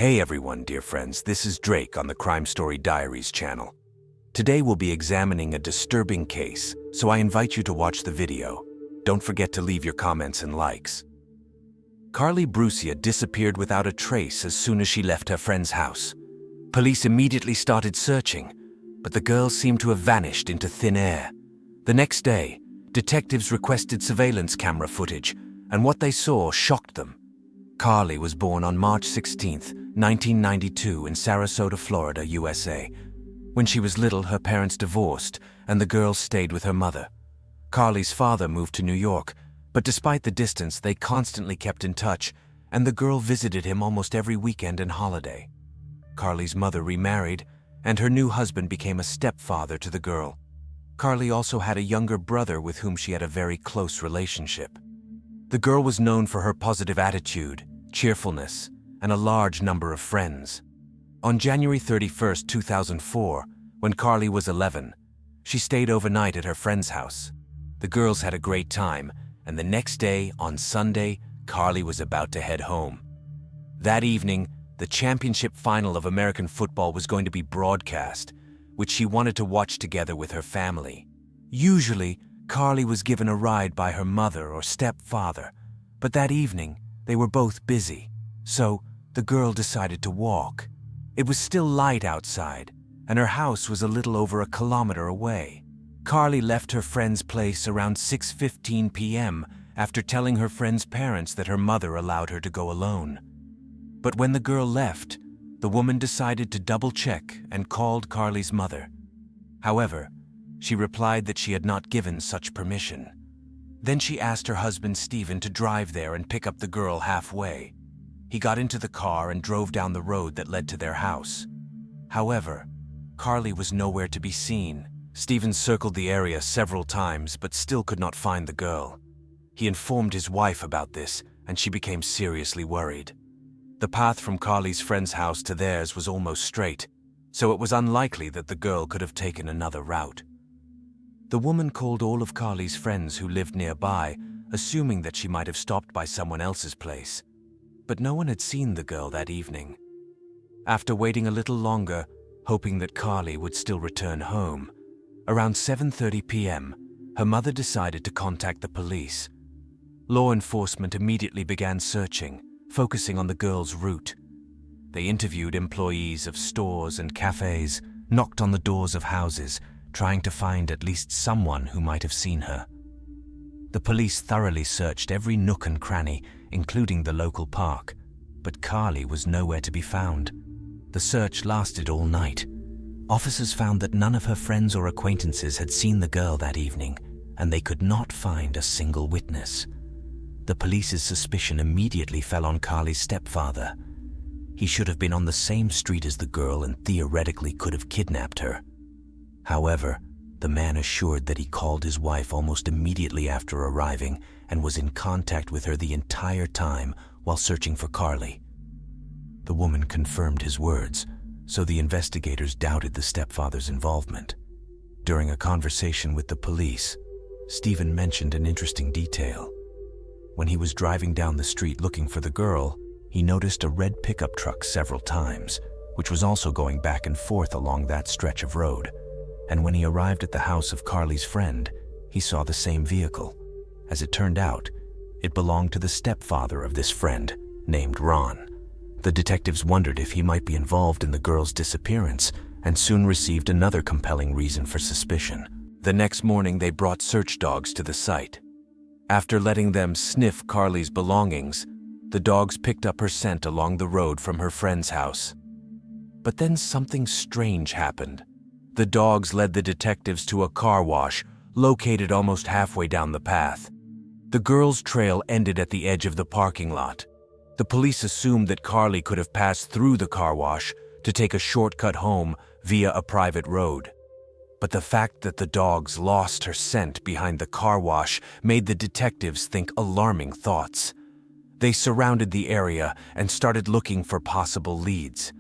Hey everyone, dear friends, this is Drake on the Crime Story Diaries channel. Today we'll be examining a disturbing case, so I invite you to watch the video. Don't forget to leave your comments and likes. Carlie Brucia disappeared without a trace as soon as she left her friend's house. Police immediately started searching, but the girl seemed to have vanished into thin air. The next day, detectives requested surveillance camera footage, and what they saw shocked them. Carlie was born on March 16, 1992 in Sarasota, Florida, USA. When she was little, her parents divorced, and the girl stayed with her mother. Carlie's father moved to New York, but despite the distance, they constantly kept in touch, and the girl visited him almost every weekend and holiday. Carlie's mother remarried, and her new husband became a stepfather to the girl. Carlie also had a younger brother with whom she had a very close relationship. The girl was known for her positive attitude, cheerfulness, and a large number of friends. On January 31, 2004, when Carlie was 11, she stayed overnight at her friend's house. The girls had a great time, and the next day, on Sunday, Carlie was about to head home. That evening, the championship final of American football was going to be broadcast, which she wanted to watch together with her family. Usually, Carlie was given a ride by her mother or stepfather, but that evening, they were both busy, so the girl decided to walk. It was still light outside, and her house was a little over a kilometer away. Carlie left her friend's place around 6:15 p.m. after telling her friend's parents that her mother allowed her to go alone. But when the girl left, the woman decided to double-check and called Carlie's mother. However, she replied that she had not given such permission. Then she asked her husband Stephen to drive there and pick up the girl halfway. He got into the car and drove down the road that led to their house. However, Carlie was nowhere to be seen. Stephen circled the area several times but still could not find the girl. He informed his wife about this, and she became seriously worried. The path from Carlie's friend's house to theirs was almost straight, so it was unlikely that the girl could have taken another route. The woman called all of Carlie's friends who lived nearby, assuming that she might have stopped by someone else's place. But no one had seen the girl that evening. After waiting a little longer, hoping that Carlie would still return home, around 7:30 p.m., her mother decided to contact the police. Law enforcement immediately began searching, focusing on the girl's route. They interviewed employees of stores and cafes, knocked on the doors of houses, trying to find at least someone who might have seen her. The police thoroughly searched every nook and cranny, including the local park, but Carlie was nowhere to be found. The search lasted all night. Officers found that none of her friends or acquaintances had seen the girl that evening, and they could not find a single witness. The police's suspicion immediately fell on Carlie's stepfather. He should have been on the same street as the girl and theoretically could have kidnapped her. However, the man assured that he called his wife almost immediately after arriving and was in contact with her the entire time while searching for Carlie. The woman confirmed his words, so the investigators doubted the stepfather's involvement. During a conversation with the police, Stephen mentioned an interesting detail. When he was driving down the street looking for the girl, he noticed a red pickup truck several times, which was also going back and forth along that stretch of road. And when he arrived at the house of Carlie's friend, he saw the same vehicle. As it turned out, it belonged to the stepfather of this friend, named Ron. The detectives wondered if he might be involved in the girl's disappearance, and soon received another compelling reason for suspicion. The next morning, they brought search dogs to the site. After letting them sniff Carlie's belongings, the dogs picked up her scent along the road from her friend's house. But then something strange happened. The dogs led the detectives to a car wash located almost halfway down the path. The girl's trail ended at the edge of the parking lot. The police assumed that Carlie could have passed through the car wash to take a shortcut home via a private road. But the fact that the dogs lost her scent behind the car wash made the detectives think alarming thoughts. They surrounded the area and started looking for possible leads.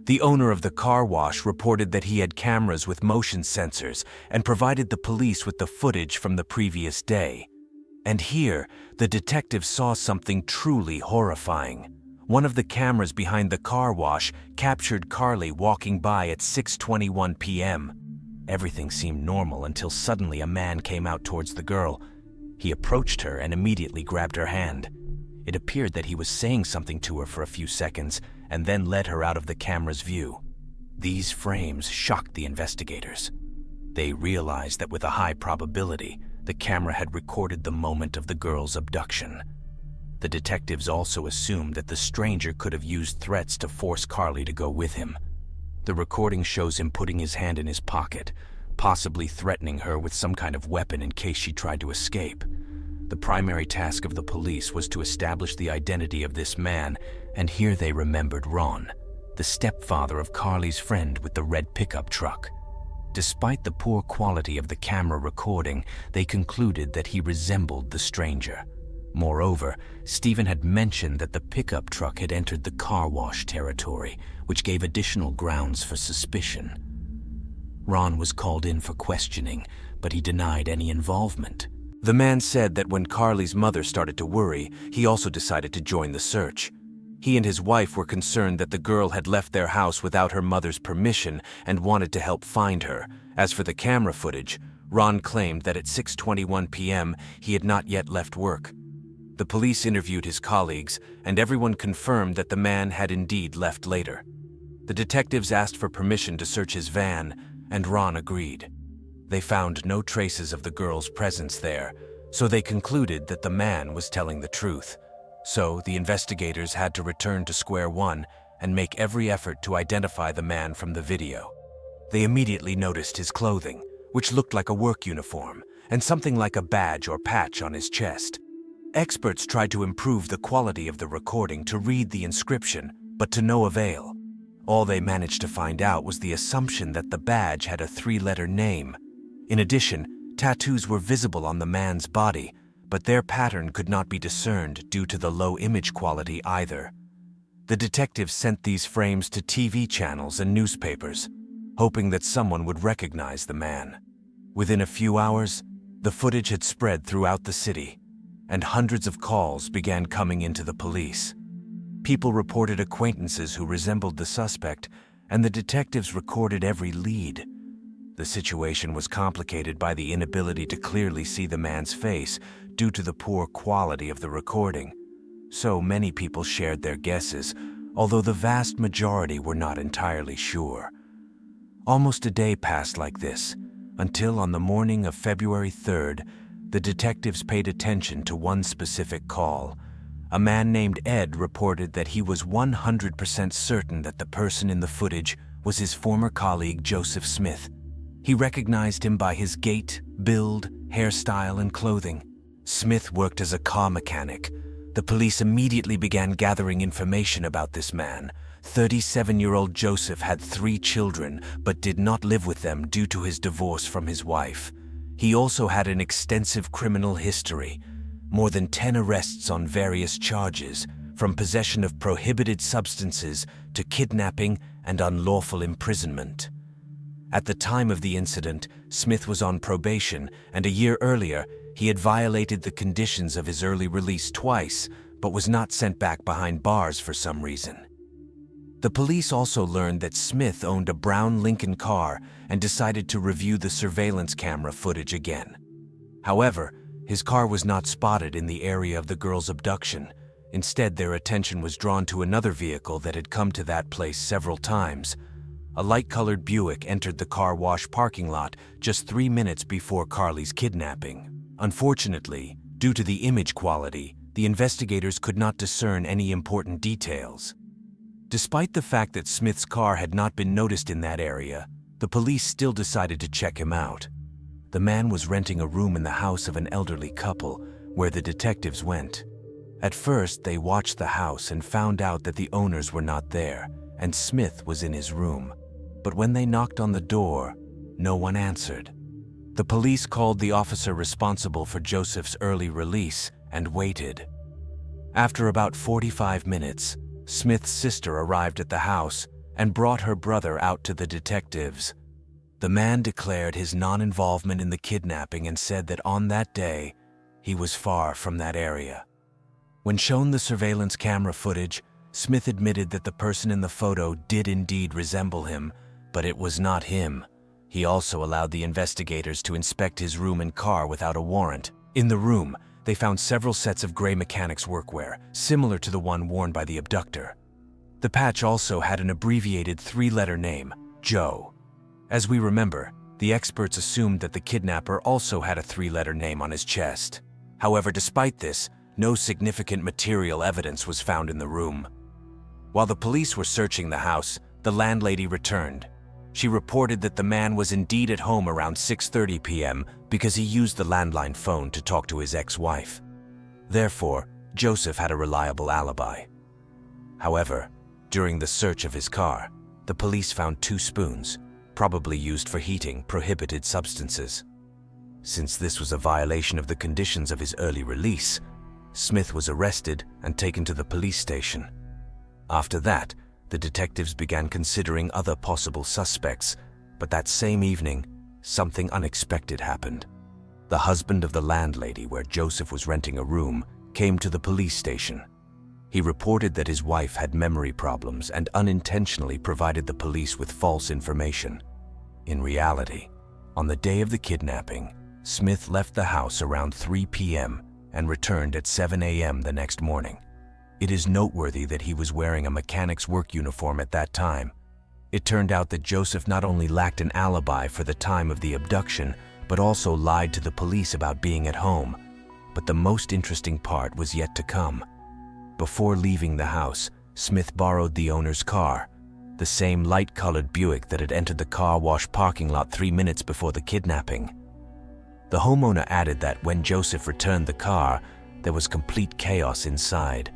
The owner of the car wash reported that he had cameras with motion sensors and provided the police with the footage from the previous day. And here, the detectives saw something truly horrifying. One of the cameras behind the car wash captured Carlie walking by at 6:21 p.m. Everything seemed normal until suddenly a man came out towards the girl. He approached her and immediately grabbed her hand. It appeared that he was saying something to her for a few seconds and then led her out of the camera's view. These frames shocked the investigators. They realized that with a high probability, the camera had recorded the moment of the girl's abduction. The detectives also assumed that the stranger could have used threats to force Carlie to go with him. The recording shows him putting his hand in his pocket, possibly threatening her with some kind of weapon in case she tried to escape. The primary task of the police was to establish the identity of this man, and here they remembered Ron, the stepfather of Carlie's friend with the red pickup truck. Despite the poor quality of the camera recording, they concluded that he resembled the stranger. Moreover, Stephen had mentioned that the pickup truck had entered the car wash territory, which gave additional grounds for suspicion. Ron was called in for questioning, but he denied any involvement. The man said that when Carlie's mother started to worry, he also decided to join the search. He and his wife were concerned that the girl had left their house without her mother's permission and wanted to help find her. As for the camera footage, Ron claimed that at 6:21 p.m. he had not yet left work. The police interviewed his colleagues, and everyone confirmed that the man had indeed left later. The detectives asked for permission to search his van, and Ron agreed. They found no traces of the girl's presence there, so they concluded that the man was telling the truth. So the investigators had to return to square one and make every effort to identify the man from the video. They immediately noticed his clothing, which looked like a work uniform, and something like a badge or patch on his chest. Experts tried to improve the quality of the recording to read the inscription, but to no avail. All they managed to find out was the assumption that the badge had a 3-letter name. In addition, tattoos were visible on the man's body, but their pattern could not be discerned due to the low image quality either. The detectives sent these frames to TV channels and newspapers, hoping that someone would recognize the man. Within a few hours, the footage had spread throughout the city, and hundreds of calls began coming into the police. People reported acquaintances who resembled the suspect, and the detectives recorded every lead. The situation was complicated by the inability to clearly see the man's face due to the poor quality of the recording. So many people shared their guesses, although the vast majority were not entirely sure. Almost a day passed like this, until on the morning of February 3rd, the detectives paid attention to one specific call. A man named Ed reported that he was 100% certain that the person in the footage was his former colleague Joseph Smith. He recognized him by his gait, build, hairstyle, and clothing. Smith worked as a car mechanic. The police immediately began gathering information about this man. 37-year-old Joseph had 3 children, but did not live with them due to his divorce from his wife. He also had an extensive criminal history, more than 10 arrests on various charges, from possession of prohibited substances to kidnapping and unlawful imprisonment. At the time of the incident, Smith was on probation, and a year earlier, he had violated the conditions of his early release twice, but was not sent back behind bars for some reason. The police also learned that Smith owned a brown Lincoln car and decided to review the surveillance camera footage again. However, his car was not spotted in the area of the girl's abduction. Instead, their attention was drawn to another vehicle that had come to that place several times. A light-colored Buick entered the car wash parking lot just 3 minutes before Carlie's kidnapping. Unfortunately, due to the image quality, the investigators could not discern any important details. Despite the fact that Smith's car had not been noticed in that area, the police still decided to check him out. The man was renting a room in the house of an elderly couple, where the detectives went. At first, they watched the house and found out that the owners were not there, and Smith was in his room. But when they knocked on the door, no one answered. The police called the officer responsible for Joseph's early release and waited. After about 45 minutes, Smith's sister arrived at the house and brought her brother out to the detectives. The man declared his non-involvement in the kidnapping and said that on that day, he was far from that area. When shown the surveillance camera footage, Smith admitted that the person in the photo did indeed resemble him, but it was not him. He also allowed the investigators to inspect his room and car without a warrant. In the room, they found several sets of gray mechanics workwear, similar to the one worn by the abductor. The patch also had an abbreviated three-letter name, Joe. As we remember, the experts assumed that the kidnapper also had a three-letter name on his chest. However, despite this, no significant material evidence was found in the room. While the police were searching the house, the landlady returned. She reported that the man was indeed at home around 6:30 p.m. because he used the landline phone to talk to his ex-wife. Therefore, Joseph had a reliable alibi. However, during the search of his car, the police found 2 spoons, probably used for heating prohibited substances. Since this was a violation of the conditions of his early release, Smith was arrested and taken to the police station. After that, the detectives began considering other possible suspects, but that same evening, something unexpected happened. The husband of the landlady where Joseph was renting a room came to the police station. He reported that his wife had memory problems and unintentionally provided the police with false information. In reality, on the day of the kidnapping, Smith left the house around 3 p.m. and returned at 7 a.m. the next morning. It is noteworthy that he was wearing a mechanic's work uniform at that time. It turned out that Joseph not only lacked an alibi for the time of the abduction, but also lied to the police about being at home. But the most interesting part was yet to come. Before leaving the house, Smith borrowed the owner's car, the same light-colored Buick that had entered the car wash parking lot 3 minutes before the kidnapping. The homeowner added that when Joseph returned the car, there was complete chaos inside.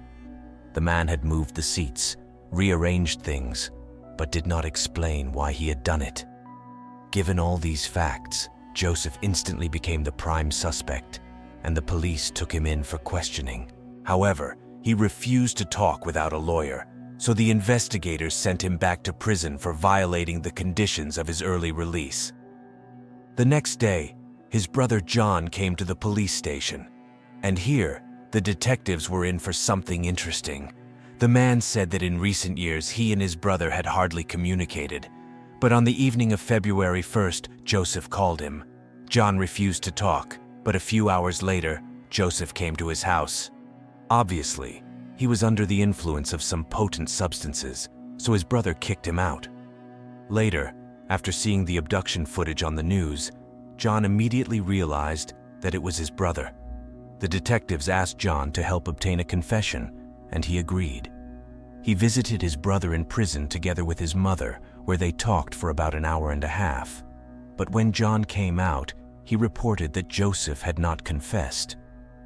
The man had moved the seats, rearranged things, but did not explain why he had done it. Given all these facts, Joseph instantly became the prime suspect, and the police took him in for questioning. However, he refused to talk without a lawyer, so the investigators sent him back to prison for violating the conditions of his early release. The next day, his brother John came to the police station, and here, the detectives were in for something interesting. The man said that in recent years he and his brother had hardly communicated, but on the evening of February 1st, Joseph called him. John refused to talk, but a few hours later, Joseph came to his house. Obviously, he was under the influence of some potent substances, so his brother kicked him out. Later, after seeing the abduction footage on the news, John immediately realized that it was his brother. The detectives asked John to help obtain a confession, and he agreed. He visited his brother in prison together with his mother, where they talked for about an hour and a half. But when John came out, he reported that Joseph had not confessed.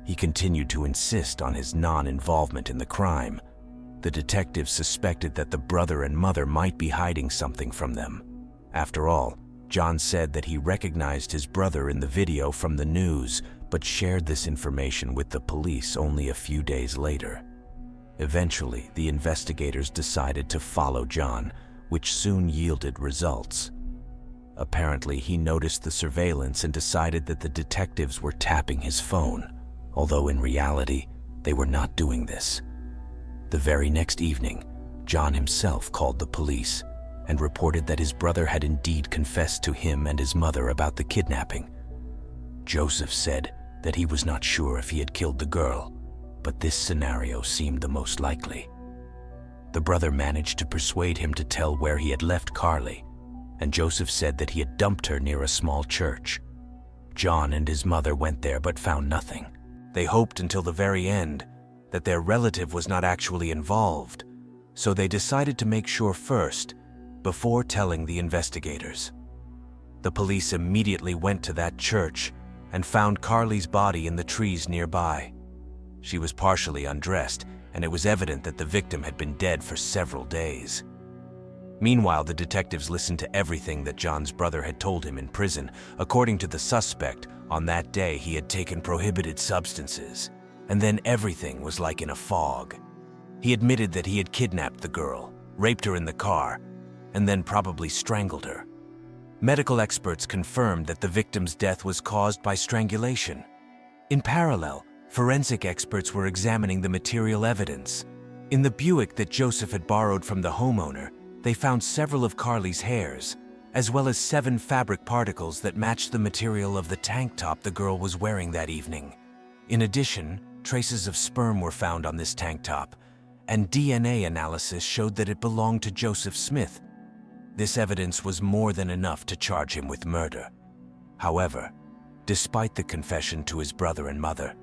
He continued to insist on his non-involvement in the crime. The detectives suspected that the brother and mother might be hiding something from them. After all, John said that he recognized his brother in the video from the news, but shared this information with the police only a few days later. Eventually, the investigators decided to follow John, which soon yielded results. Apparently, he noticed the surveillance and decided that the detectives were tapping his phone, although in reality, they were not doing this. The very next evening, John himself called the police and reported that his brother had indeed confessed to him and his mother about the kidnapping. Joseph said that he was not sure if he had killed the girl, but this scenario seemed the most likely. The brother managed to persuade him to tell where he had left Carlie, and Joseph said that he had dumped her near a small church. John and his mother went there but found nothing. They hoped until the very end that their relative was not actually involved, so they decided to make sure first before telling the investigators. The police immediately went to that church and found Carlie's body in the trees nearby. She was partially undressed, and it was evident that the victim had been dead for several days. Meanwhile, the detectives listened to everything that John's brother had told him in prison. According to the suspect, on that day he had taken prohibited substances, and then everything was like in a fog. He admitted that he had kidnapped the girl, raped her in the car, and then probably strangled her. Medical experts confirmed that the victim's death was caused by strangulation. In parallel, forensic experts were examining the material evidence. In the Buick that Joseph had borrowed from the homeowner, they found several of Carlie's hairs, as well as 7 fabric particles that matched the material of the tank top the girl was wearing that evening. In addition, traces of sperm were found on this tank top, and DNA analysis showed that it belonged to Joseph Smith. This evidence was more than enough to charge him with murder. However, despite the confession to his brother and mother,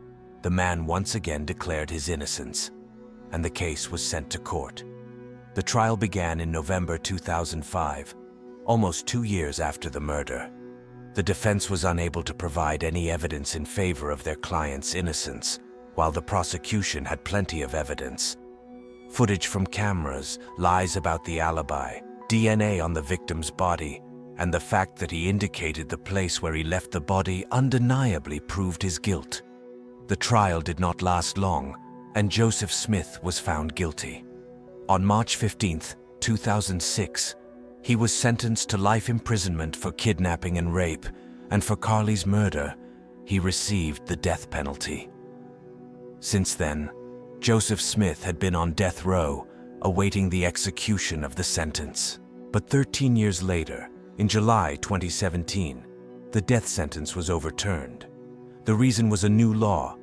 the man once again declared his innocence, and the case was sent to court. The trial began in November 2005, almost 2 years after the murder. The defense was unable to provide any evidence in favor of their client's innocence, while the prosecution had plenty of evidence. Footage from cameras, lies about the alibi, DNA on the victim's body, and the fact that he indicated the place where he left the body undeniably proved his guilt. The trial did not last long, and Joseph Smith was found guilty. On March 15, 2006, he was sentenced to life imprisonment for kidnapping and rape, and for Carlie's murder, he received the death penalty. Since then, Joseph Smith had been on death row, awaiting the execution of the sentence. But 13 years later, in July 2017, the death sentence was overturned. The reason was a new law,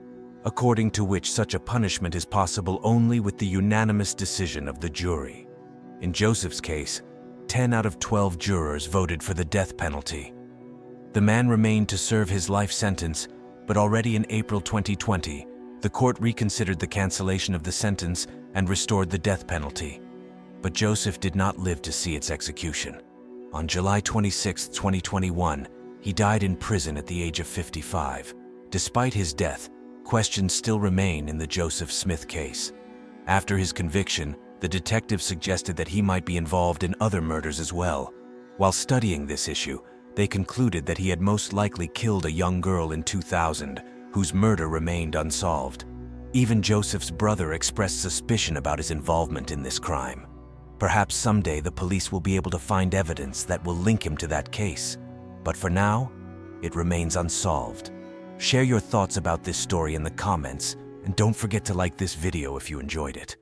according to which such a punishment is possible only with the unanimous decision of the jury. In Joseph's case, 10 out of 12 jurors voted for the death penalty. The man remained to serve his life sentence, but already in April 2020, the court reconsidered the cancellation of the sentence and restored the death penalty. But Joseph did not live to see its execution. On July 26, 2021, he died in prison at the age of 55. Despite his death, questions still remain in the Joseph Smith case. After his conviction, the detectives suggested that he might be involved in other murders as well. While studying this issue, they concluded that he had most likely killed a young girl in 2000, whose murder remained unsolved. Even Joseph's brother expressed suspicion about his involvement in this crime. Perhaps someday the police will be able to find evidence that will link him to that case. But for now, it remains unsolved. Share your thoughts about this story in the comments, and don't forget to like this video if you enjoyed it.